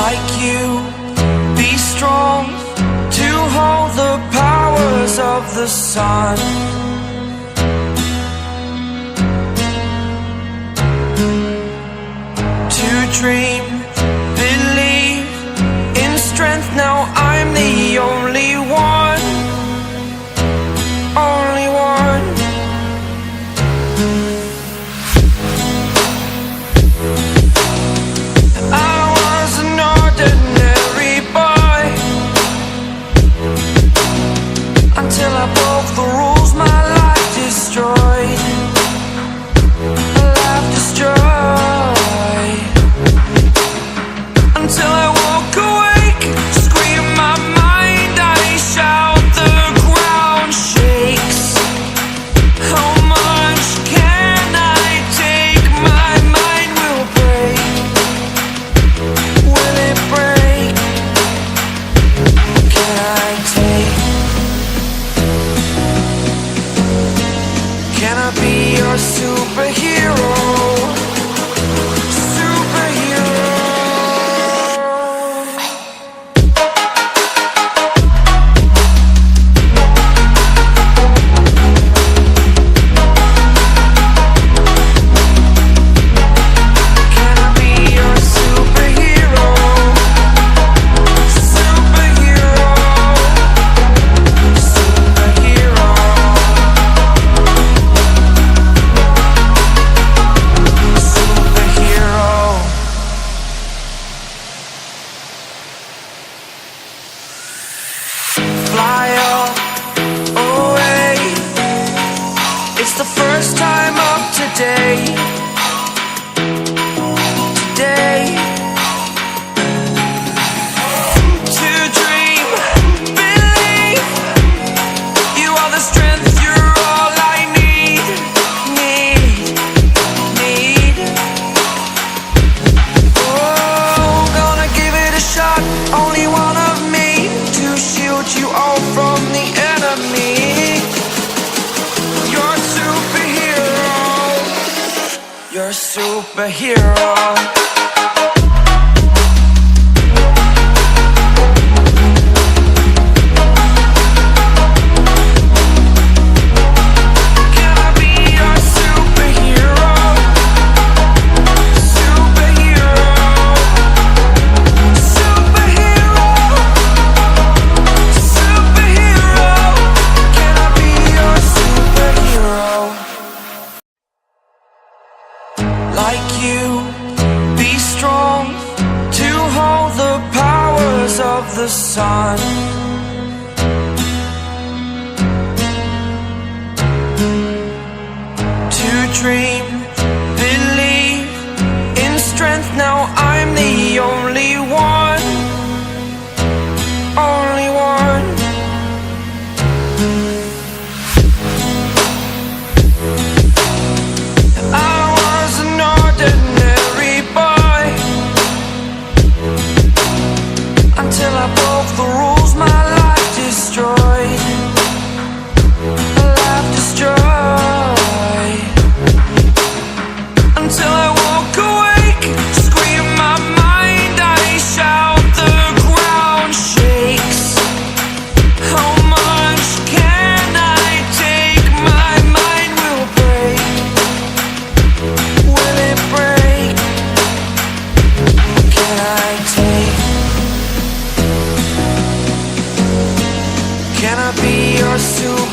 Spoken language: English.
like you, be strong to hold the powers of the sun. To dream, believe in strength. Now I'm the only one, only one. I was an ordinary boy until I broke the rules. My life destroyed, life destroyed. Until I woke awake, scream my mind, I shout, the ground shakes. How much can I take? My mind will break. Will it break? Can I take? Can I be your superhero? Fly away. It's the first time of today. Today. To dream, believe. You are the strength, you're all I need. Need. Oh, gonna give it a shot. Only one of me to shield you all from the enemy. You're a superhero. You're a superhero. Can I be your superhero? Superhero. Superhero. Superhero. Can I be your superhero? Like you, be strong to hold the powers of the sun. To dream, believe in strength. Now I'm the only one, only one. I was an ordinary boy until I broke the rules. My life destroyed, life destroyed. Until I woke awake, scream my mind, I shout, the ground shakes. How much can I take? My mind will break. Will it break? Can I take? Can I be your superhero?